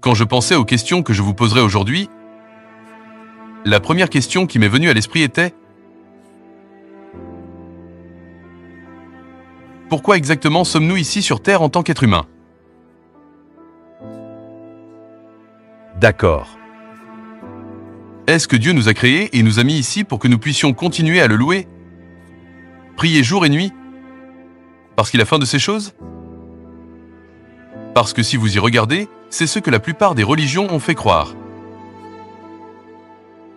Quand je pensais aux questions que je vous poserai aujourd'hui, la première question qui m'est venue à l'esprit était: pourquoi exactement sommes-nous ici sur Terre en tant qu'êtres humains? D'accord. Est-ce que Dieu nous a créés et nous a mis ici pour que nous puissions continuer à le louer? Prier jour et nuit? Parce qu'il a faim de ces choses? Parce que si vous y regardez, c'est ce que la plupart des religions ont fait croire.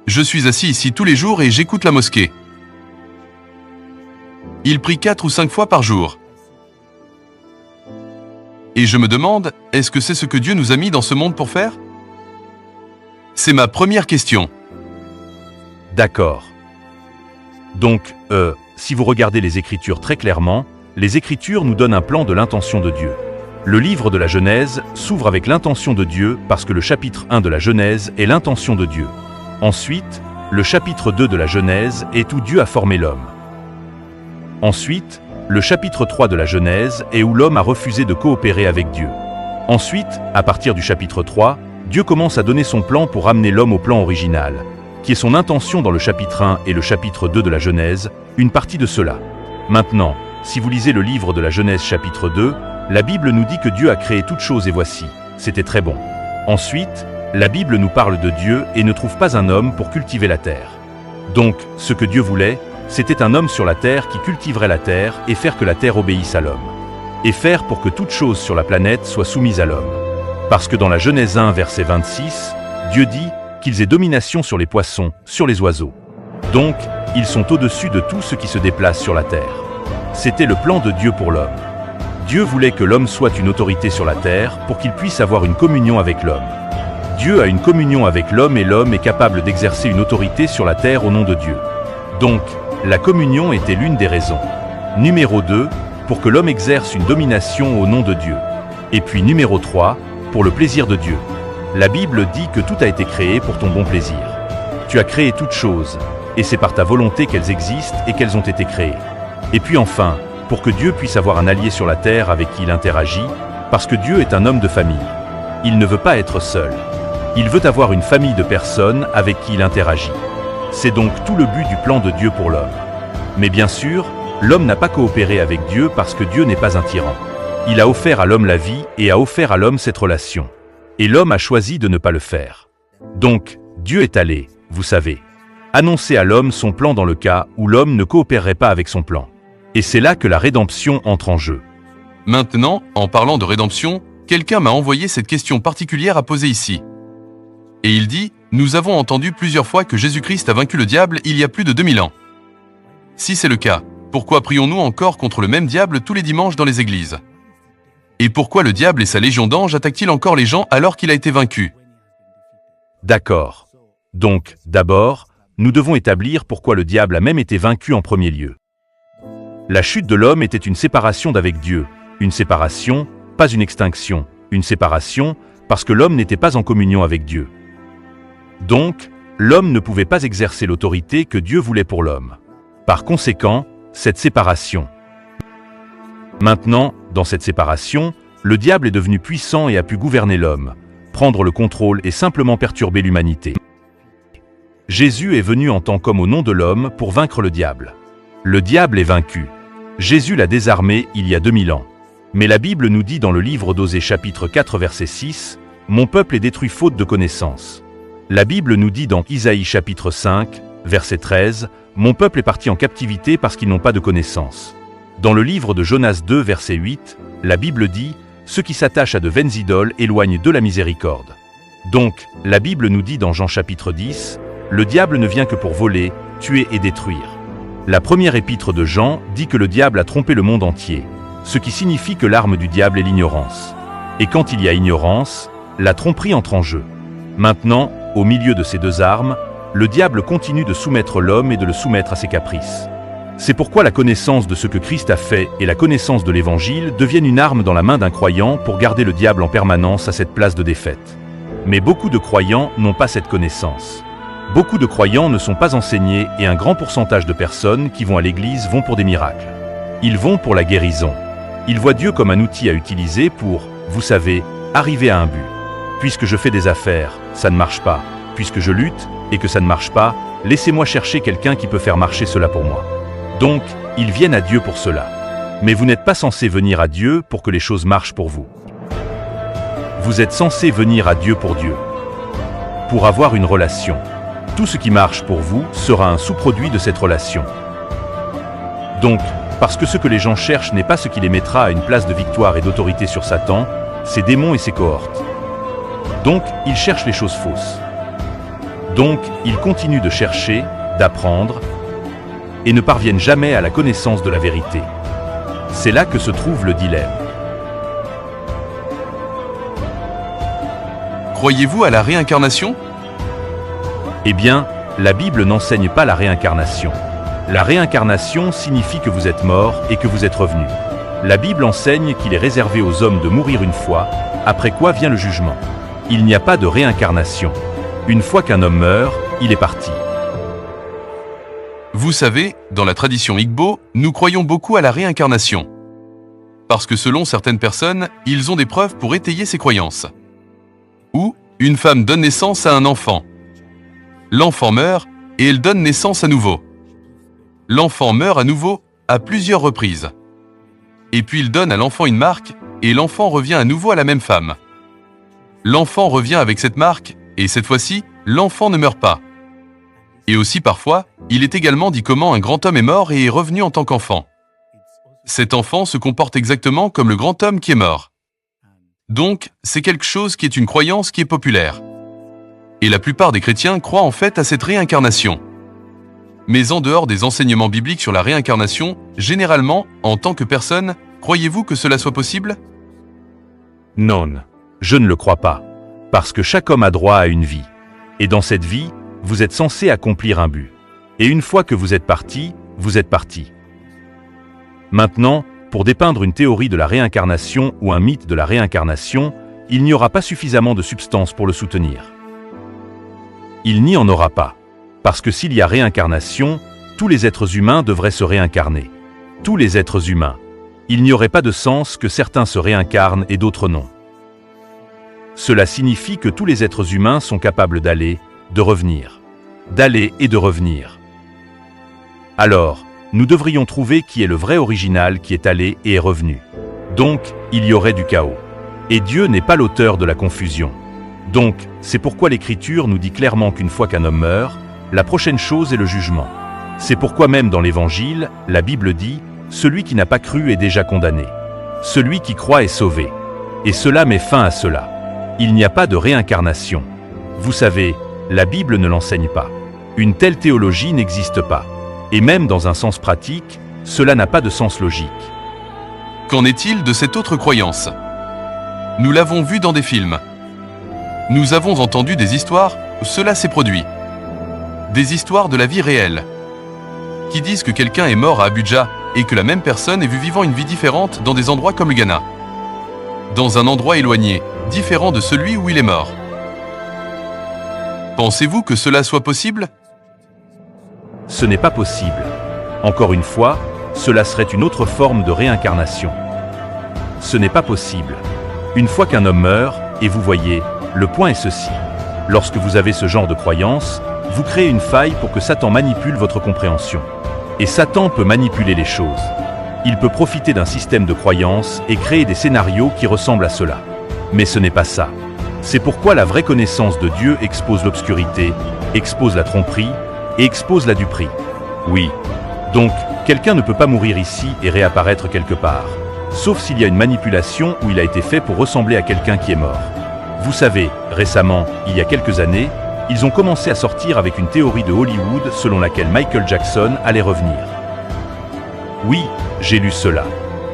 Je suis assis ici tous les jours et j'écoute la mosquée. Il prie 4 ou 5 fois par jour. Et je me demande, est-ce que c'est ce que Dieu nous a mis dans ce monde pour faire? C'est ma première question. D'accord. Donc, si vous regardez les Écritures très clairement, les Écritures nous donnent un plan de l'intention de Dieu. Le livre de la Genèse s'ouvre avec l'intention de Dieu parce que le chapitre 1 de la Genèse est l'intention de Dieu. Ensuite, le chapitre 2 de la Genèse est où Dieu a formé l'homme. Ensuite, le chapitre 3 de la Genèse est où l'homme a refusé de coopérer avec Dieu. Ensuite, à partir du chapitre 3, Dieu commence à donner son plan pour ramener l'homme au plan original, qui est son intention dans le chapitre 1 et le chapitre 2 de la Genèse, une partie de cela. Maintenant, si vous lisez le livre de la Genèse chapitre 2, la Bible nous dit que Dieu a créé toutes choses et voici, c'était très bon. Ensuite, la Bible nous parle de Dieu et ne trouve pas un homme pour cultiver la terre. Donc, ce que Dieu voulait, c'était un homme sur la terre qui cultiverait la terre et faire que la terre obéisse à l'homme. Et faire pour que toute chose sur la planète soit soumise à l'homme. Parce que dans la Genèse 1, verset 26, Dieu dit qu'ils aient domination sur les poissons, sur les oiseaux. Donc, ils sont au-dessus de tout ce qui se déplace sur la terre. C'était le plan de Dieu pour l'homme. Dieu voulait que l'homme soit une autorité sur la terre pour qu'il puisse avoir une communion avec l'homme. Dieu a une communion avec l'homme et l'homme est capable d'exercer une autorité sur la terre au nom de Dieu. Donc, la communion était l'une des raisons. Numéro 2, pour que l'homme exerce une domination au nom de Dieu. Et puis numéro 3, pour le plaisir de Dieu. La Bible dit que tout a été créé pour ton bon plaisir. Tu as créé toutes choses, et c'est par ta volonté qu'elles existent et qu'elles ont été créées. Et puis enfin, pour que Dieu puisse avoir un allié sur la terre avec qui il interagit, parce que Dieu est un homme de famille. Il ne veut pas être seul. Il veut avoir une famille de personnes avec qui il interagit. C'est donc tout le but du plan de Dieu pour l'homme. Mais bien sûr, l'homme n'a pas coopéré avec Dieu parce que Dieu n'est pas un tyran. Il a offert à l'homme la vie et a offert à l'homme cette relation. Et l'homme a choisi de ne pas le faire. Donc, Dieu est allé, vous savez, annoncer à l'homme son plan dans le cas où l'homme ne coopérerait pas avec son plan. Et c'est là que la rédemption entre en jeu. Maintenant, en parlant de rédemption, quelqu'un m'a envoyé cette question particulière à poser ici. Et il dit: nous avons entendu plusieurs fois que Jésus-Christ a vaincu le diable il y a plus de 2000 ans. Si c'est le cas, pourquoi prions-nous encore contre le même diable tous les dimanches dans les églises? Et pourquoi le diable et sa légion d'anges attaquent-ils encore les gens alors qu'il a été vaincu? D'accord. Donc, d'abord, nous devons établir pourquoi le diable a même été vaincu en premier lieu. La chute de l'homme était une séparation d'avec Dieu. Une séparation, pas une extinction. Une séparation, parce que l'homme n'était pas en communion avec Dieu. Donc, l'homme ne pouvait pas exercer l'autorité que Dieu voulait pour l'homme. Par conséquent, cette séparation. Maintenant, dans cette séparation, le diable est devenu puissant et a pu gouverner l'homme, prendre le contrôle et simplement perturber l'humanité. Jésus est venu en tant qu'homme au nom de l'homme pour vaincre le diable. Le diable est vaincu. Jésus l'a désarmé il y a 2000 ans. Mais la Bible nous dit dans le livre d'Osée chapitre 4 verset 6, « Mon peuple est détruit faute de connaissance ». La Bible nous dit dans Isaïe chapitre 5, verset 13, « Mon peuple est parti en captivité parce qu'ils n'ont pas de connaissance ». Dans le livre de Jonas 2 verset 8, la Bible dit « Ceux qui s'attachent à de vaines idoles éloignent de la miséricorde ». Donc, la Bible nous dit dans Jean chapitre 10, « Le diable ne vient que pour voler, tuer et détruire ». La première épître de Jean dit que le diable a trompé le monde entier, ce qui signifie que l'arme du diable est l'ignorance. Et quand il y a ignorance, la tromperie entre en jeu. Maintenant, au milieu de ces deux armes, le diable continue de soumettre l'homme et de le soumettre à ses caprices. C'est pourquoi la connaissance de ce que Christ a fait et la connaissance de l'Évangile deviennent une arme dans la main d'un croyant pour garder le diable en permanence à cette place de défaite. Mais beaucoup de croyants n'ont pas cette connaissance. Beaucoup de croyants ne sont pas enseignés et un grand pourcentage de personnes qui vont à l'église vont pour des miracles. Ils vont pour la guérison. Ils voient Dieu comme un outil à utiliser pour, vous savez, arriver à un but. puisque je fais des affaires, ça ne marche pas. Puisque je lutte, et que ça ne marche pas, laissez-moi chercher quelqu'un qui peut faire marcher cela pour moi. Donc, ils viennent à Dieu pour cela. Mais vous n'êtes pas censé venir à Dieu pour que les choses marchent pour vous. Vous êtes censé venir à Dieu pour Dieu. Pour avoir une relation. Tout ce qui marche pour vous sera un sous-produit de cette relation. Donc, parce que ce que les gens cherchent n'est pas ce qui les mettra à une place de victoire et d'autorité sur Satan, ses démons et ses cohortes. Donc, ils cherchent les choses fausses. Donc, ils continuent de chercher, d'apprendre, et ne parviennent jamais à la connaissance de la vérité. C'est là que se trouve le dilemme. Croyez-vous à la réincarnation? Eh bien, la Bible n'enseigne pas la réincarnation. La réincarnation signifie que vous êtes mort et que vous êtes revenu. La Bible enseigne qu'il est réservé aux hommes de mourir une fois, après quoi vient le jugement. Il n'y a pas de réincarnation. Une fois qu'un homme meurt, il est parti. Vous savez, dans la tradition Igbo, nous croyons beaucoup à la réincarnation. Parce que selon certaines personnes, ils ont des preuves pour étayer ces croyances. Ou, une femme donne naissance à un enfant. L'enfant meurt et elle donne naissance à nouveau. L'enfant meurt à nouveau à plusieurs reprises. Et puis il donne à l'enfant une marque et l'enfant revient à nouveau à la même femme. L'enfant revient avec cette marque et cette fois-ci, l'enfant ne meurt pas. Et aussi parfois, il est également dit comment un grand homme est mort et est revenu en tant qu'enfant. Cet enfant se comporte exactement comme le grand homme qui est mort. Donc, c'est quelque chose qui est une croyance qui est populaire. Et la plupart des chrétiens croient en fait à cette réincarnation. Mais en dehors des enseignements bibliques sur la réincarnation, généralement, en tant que personne, croyez-vous que cela soit possible? Non, je ne le crois pas. Parce que chaque homme a droit à une vie. Et dans cette vie, vous êtes censé accomplir un but. Et une fois que vous êtes parti, vous êtes parti. Maintenant, pour dépeindre une théorie de la réincarnation ou un mythe de la réincarnation, il n'y aura pas suffisamment de substance pour le soutenir. Il n'y en aura pas. Parce que s'il y a réincarnation, tous les êtres humains devraient se réincarner. Tous les êtres humains. Il n'y aurait pas de sens que certains se réincarnent et d'autres non. Cela signifie que tous les êtres humains sont capables d'aller, de revenir. D'aller et de revenir. Alors, nous devrions trouver qui est le vrai original qui est allé et est revenu. Donc, il y aurait du chaos. Et Dieu n'est pas l'auteur de la confusion. Donc, c'est pourquoi l'Écriture nous dit clairement qu'une fois qu'un homme meurt, la prochaine chose est le jugement. C'est pourquoi même dans l'Évangile, la Bible dit « Celui qui n'a pas cru est déjà condamné. Celui qui croit est sauvé. » Et cela met fin à cela. Il n'y a pas de réincarnation. Vous savez, la Bible ne l'enseigne pas. Une telle théologie n'existe pas. Et même dans un sens pratique, cela n'a pas de sens logique. Qu'en est-il de cette autre croyance? Nous l'avons vu dans des films. Nous avons entendu des histoires où cela s'est produit. Des histoires de la vie réelle, qui disent que quelqu'un est mort à Abuja et que la même personne est vue vivant une vie différente dans des endroits comme le Ghana. Dans un endroit éloigné, différent de celui où il est mort. Pensez-vous que cela soit possible? Ce n'est pas possible. Encore une fois, cela serait une autre forme de réincarnation. Ce n'est pas possible. Une fois qu'un homme meurt, et vous voyez, le point est ceci. Lorsque vous avez ce genre de croyance, vous créez une faille pour que Satan manipule votre compréhension. Et Satan peut manipuler les choses. Il peut profiter d'un système de croyances et créer des scénarios qui ressemblent à cela. Mais ce n'est pas ça. C'est pourquoi la vraie connaissance de Dieu expose l'obscurité, expose la tromperie et expose la duperie. Oui. Donc, quelqu'un ne peut pas mourir ici et réapparaître quelque part. Sauf s'il y a une manipulation où il a été fait pour ressembler à quelqu'un qui est mort. Vous savez, récemment, il y a quelques années, ils ont commencé à sortir avec une théorie de Hollywood selon laquelle Michael Jackson allait revenir. Oui, j'ai lu cela.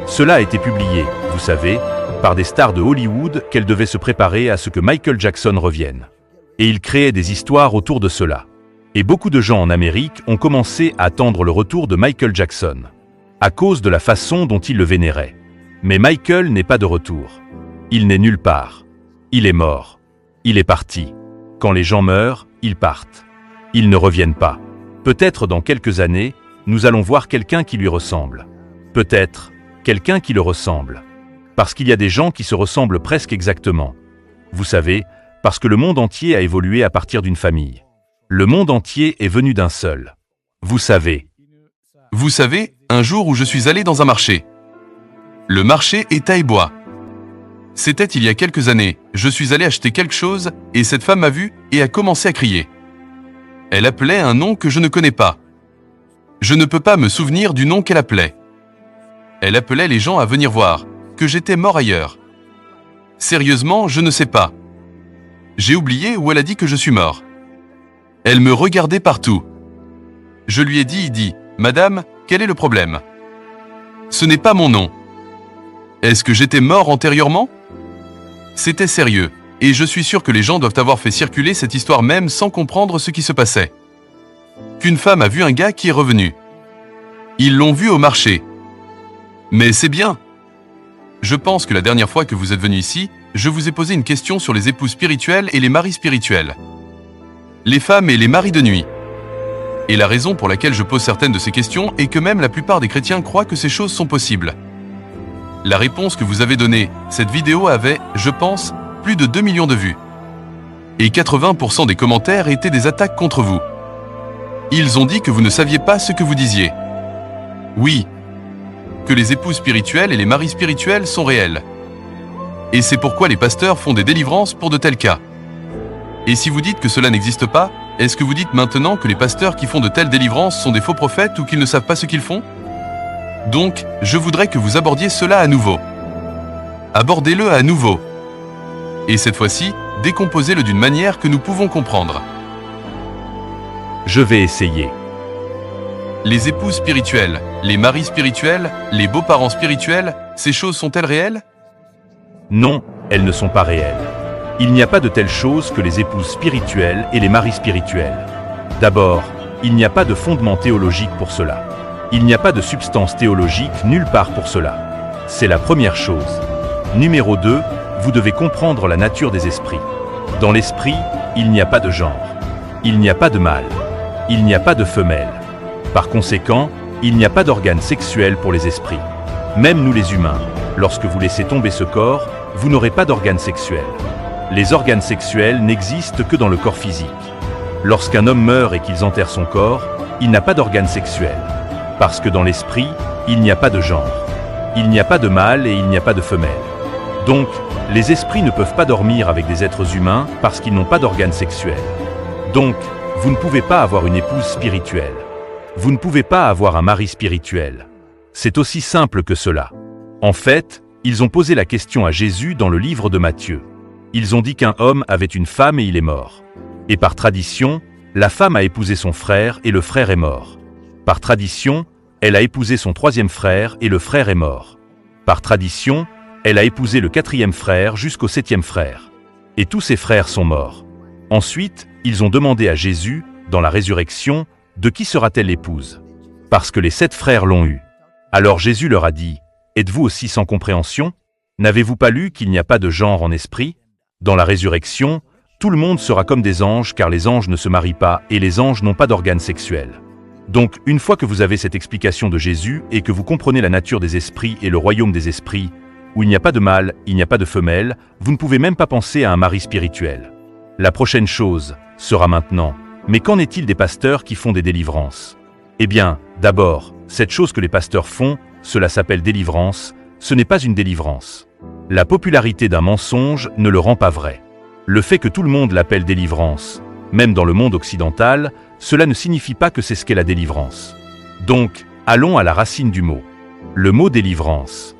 Cela a été publié, vous savez, par des stars de Hollywood qu'elles devaient se préparer à ce que Michael Jackson revienne. Et ils créaient des histoires autour de cela. Et beaucoup de gens en Amérique ont commencé à attendre le retour de Michael Jackson, à cause de la façon dont ils le vénéraient. Mais Michael n'est pas de retour. Il n'est nulle part. Il est mort. Il est parti. Quand les gens meurent, ils partent. Ils ne reviennent pas. Peut-être dans quelques années, nous allons voir quelqu'un qui lui ressemble. Peut-être quelqu'un qui le ressemble. Parce qu'il y a des gens qui se ressemblent presque exactement. Vous savez, Parce que le monde entier a évolué à partir d'une famille. Le monde entier est venu d'un seul. Vous savez, un jour où je suis allé dans un marché. Le marché est taille bois. C'était il y a quelques années, je suis allé acheter quelque chose et cette femme m'a vu et a commencé à crier. Elle appelait un nom que je ne connais pas. Je ne peux pas me souvenir du nom qu'elle appelait. Elle appelait les gens à venir voir, que j'étais mort ailleurs. Sérieusement, je ne sais pas. J'ai oublié où elle a dit que je suis mort. Elle me regardait partout. Je lui ai dit, Madame, quel est le problème? Ce n'est pas mon nom. Est-ce que j'étais mort antérieurement? C'était sérieux, et je suis sûr que les gens doivent avoir fait circuler cette histoire même sans comprendre ce qui se passait. Qu'une femme a vu un gars qui est revenu. Ils l'ont vu au marché. Mais c'est bien. Je pense que la dernière fois que vous êtes venu ici, je vous ai posé une question sur les époux spirituels et les maris spirituels. Les femmes et les maris de nuit. Et la raison pour laquelle je pose certaines de ces questions est que même la plupart des chrétiens croient que ces choses sont possibles. La réponse que vous avez donnée, cette vidéo avait, je pense, plus de 2 millions de vues. Et 80% des commentaires étaient des attaques contre vous. Ils ont dit que vous ne saviez pas ce que vous disiez. Oui, que les époux spirituels et les maris spirituels sont réels. Et c'est pourquoi les pasteurs font des délivrances pour de tels cas. Et si vous dites que cela n'existe pas, est-ce que vous dites maintenant que les pasteurs qui font de telles délivrances sont des faux prophètes ou qu'ils ne savent pas ce qu'ils font? Donc, je voudrais que vous abordiez cela à nouveau. Abordez-le à nouveau. Et cette fois-ci, décomposez-le d'une manière que nous pouvons comprendre. Je vais essayer. Les époux spirituels, les maris spirituels, les beaux-parents spirituels, ces choses sont-elles réelles? Non, elles ne sont pas réelles. Il n'y a pas de telle chose que les épouses spirituelles et les maris spirituels. D'abord, il n'y a pas de fondement théologique pour cela. Il n'y a pas de substance théologique nulle part pour cela. C'est la première chose. Numéro 2, vous devez comprendre la nature des esprits. Dans l'esprit, il n'y a pas de genre. Il n'y a pas de mâle. Il n'y a pas de femelle. Par conséquent, il n'y a pas d'organes sexuels pour les esprits. Même nous les humains, lorsque vous laissez tomber ce corps, vous n'aurez pas d'organes sexuels. Les organes sexuels n'existent que dans le corps physique. Lorsqu'un homme meurt et qu'il enterre son corps, il n'a pas d'organes sexuels. Parce que dans l'esprit, il n'y a pas de genre. Il n'y a pas de mâle et il n'y a pas de femelle. Donc, les esprits ne peuvent pas dormir avec des êtres humains parce qu'ils n'ont pas d'organes sexuels. Donc, vous ne pouvez pas avoir une épouse spirituelle. Vous ne pouvez pas avoir un mari spirituel. C'est aussi simple que cela. En fait, ils ont posé la question à Jésus dans le livre de Matthieu. Ils ont dit qu'un homme avait une femme et il est mort. Et par tradition, la femme a épousé son frère et le frère est mort. Par tradition, elle a épousé son troisième frère et le frère est mort. Par tradition, elle a épousé le quatrième frère jusqu'au septième frère. Et tous ses frères sont morts. Ensuite, ils ont demandé à Jésus, dans la résurrection, de qui sera-t-elle l'épouse? Parce que les 7 frères l'ont eue. Alors Jésus leur a dit, « Êtes-vous aussi sans compréhension? N'avez-vous pas lu qu'il n'y a pas de genre en esprit? Dans la résurrection, tout le monde sera comme des anges car les anges ne se marient pas et les anges n'ont pas d'organes sexuels. » Donc, une fois que vous avez cette explication de Jésus et que vous comprenez la nature des esprits et le royaume des esprits, où il n'y a pas de mâle, il n'y a pas de femelle, vous ne pouvez même pas penser à un mari spirituel. La prochaine chose sera maintenant, mais qu'en est-il des pasteurs qui font des délivrances? Eh bien, d'abord, cette chose que les pasteurs font, cela s'appelle délivrance, ce n'est pas une délivrance. La popularité d'un mensonge ne le rend pas vrai. Le fait que tout le monde l'appelle délivrance, même dans le monde occidental, cela ne signifie pas que c'est ce qu'est la délivrance. Donc, allons à la racine du mot. Le mot délivrance.